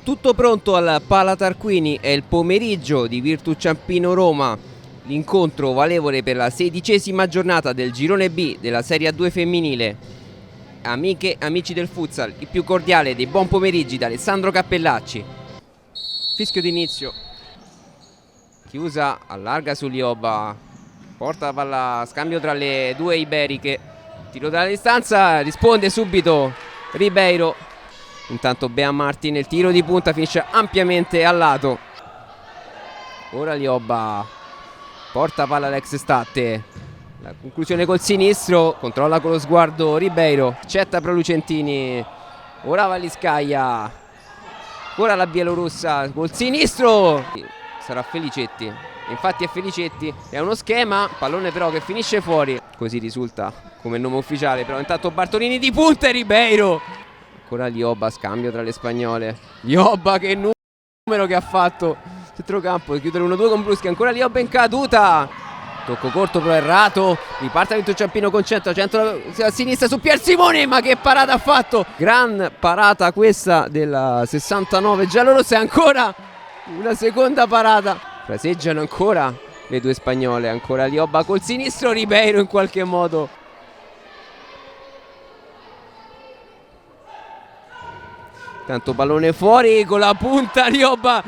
Tutto pronto al Pala Tarquini, è il pomeriggio di Virtus Ciampino Roma, l'incontro valevole per la 16ª giornata del girone B della Serie A2 femminile. Amiche, amici del futsal, il più cordiale dei buon pomeriggi da Alessandro Cappellacci. Fischio d'inizio, chiusa, allarga su Lioba, porta la palla, scambio tra le due iberiche, tiro dalla distanza, risponde subito Ribeiro. Intanto Bea Martin, il tiro di punta finisce ampiamente al lato. Ora Lioba porta palla all'ex Statte, la conclusione col sinistro, controlla con lo sguardo Ribeiro, accetta però Lucentini. Ora Valiscaia, ora la bielorussa col sinistro, sarà Felicetti, infatti è Felicetti, è uno schema, pallone però che finisce fuori, così risulta come nome ufficiale. Però intanto Bartolini di punta e Ribeiro. Ancora Lioba, scambio tra le spagnole. Lioba, che numero che ha fatto centrocampo, chiudere 1-2 con Bruschi. Ancora Lioba in caduta, tocco corto però errato, riparte Virtus Ciampino con centro a sinistra su Pier Simoni, ma che parata ha fatto, gran parata questa della 69 giallorossa. E ancora una seconda parata, fraseggiano ancora le due spagnole. Ancora Lioba col sinistro, Ribeiro in qualche modo. Tanto pallone fuori con la punta Lioba,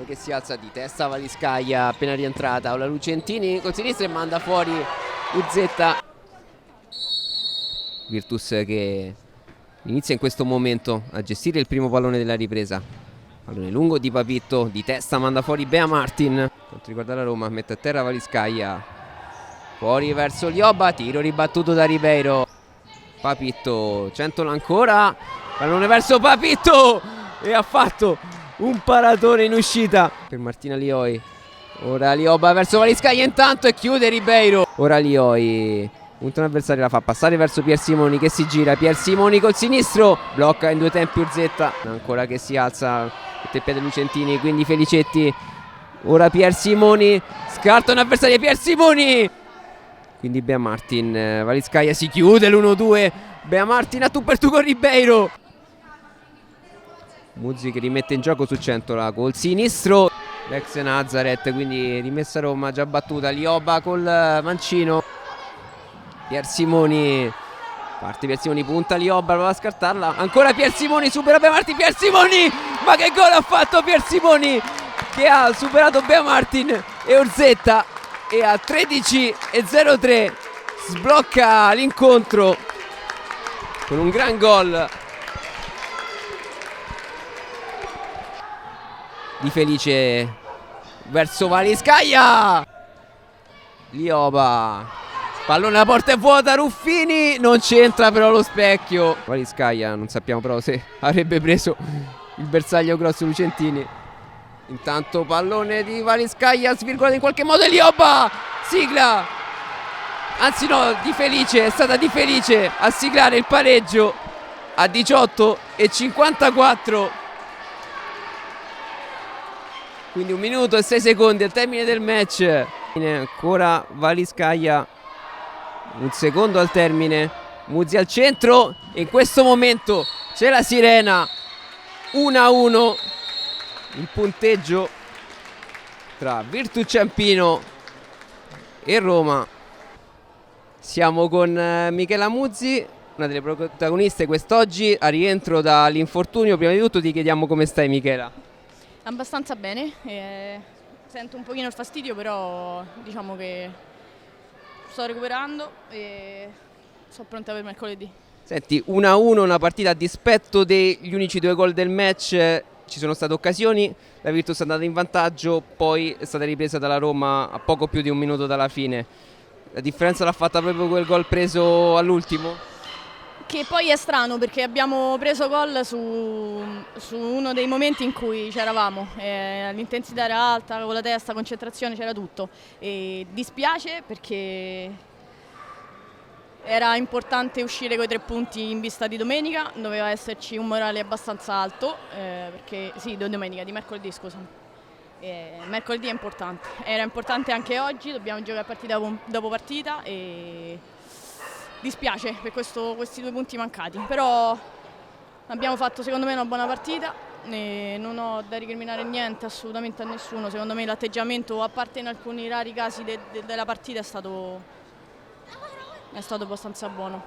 che si alza di testa Valiscaia appena rientrata. Ora Lucentini col sinistro e manda fuori Uzzetta. Virtus che inizia in questo momento a gestire il primo pallone della ripresa. Pallone lungo di Papitto, di testa manda fuori Bea Martin. Quanto riguarda la Roma, mette a terra Valiscaia, fuori verso Lioba, tiro ribattuto da Ribeiro. Papitto, centola ancora, pallone verso Papitto e ha fatto un paratore in uscita per Martina Lioi. Ora Lioba verso Valiscaia intanto e chiude Ribeiro. Ora Lioi, punta un avversario, la fa passare verso Pier Simoni che si gira. Pier Simoni col sinistro, blocca in due tempi Uzzetta. Ancora che si alza, mette il piede Lucentini, quindi Felicetti. Ora Pier Simoni, scarta un avversario, Pier Simoni. Quindi Bea Martin, Valiscaia si chiude l'1-2. Bea Martin a tu per tu con Ribeiro. Muzzi che rimette in gioco su Centola col sinistro, l'ex Nazareth, quindi rimessa Roma già battuta. Lioba col mancino, Pier Simoni, parte Pier Simoni, punta Lioba, prova a scartarla, ancora Pier Simoni, supera Bea Martin, Pier Simoni, ma che gol ha fatto Pier Simoni, che ha superato Bea Martin e Uzzetta, e a 13:03 sblocca l'incontro con un gran gol di Felice verso Valiscaia. Lioba, pallone alla porta è vuota, Ruffini non c'entra però lo specchio. Valiscaia non sappiamo però se avrebbe preso il bersaglio grosso Lucentini. Intanto pallone di Valiscaia svirgolato in qualche modo e Lioba sigla, anzi no, Di Felice, è stata Di Felice a siglare il pareggio a 18:54. Quindi 1 minuto e 6 secondi al termine del match. Ancora Valiscaia, un secondo al termine, Muzzi al centro e in questo momento c'è la sirena. 1-1 il punteggio tra Virtus Ciampino e Roma. Siamo con Michela Muzzi, una delle protagoniste quest'oggi a rientro dall'infortunio. Prima di tutto ti chiediamo come stai, Michela. Abbastanza bene, sento un pochino il fastidio, però diciamo che sto recuperando e sono pronta per mercoledì. Senti, 1-1, una partita a dispetto degli unici 2 gol del match. Ci sono state occasioni, la Virtus è andata in vantaggio, poi è stata ripresa dalla Roma a poco più di 1 minuto dalla fine. La differenza l'ha fatta proprio quel gol preso all'ultimo? Che poi è strano perché abbiamo preso gol su uno dei momenti in cui c'eravamo, l'intensità era alta, con la testa, concentrazione, c'era tutto. E dispiace perché era importante uscire con i 3 punti in vista di domenica, doveva esserci un morale abbastanza alto, perché sì, di mercoledì scusami. Mercoledì è importante, era importante anche oggi, dobbiamo giocare partita dopo partita e dispiace per questi 2 punti mancati, però Abbiamo fatto secondo me una buona partita e non ho da recriminare niente assolutamente a nessuno. Secondo me l'atteggiamento, a parte in alcuni rari casi della partita, è stato abbastanza buono.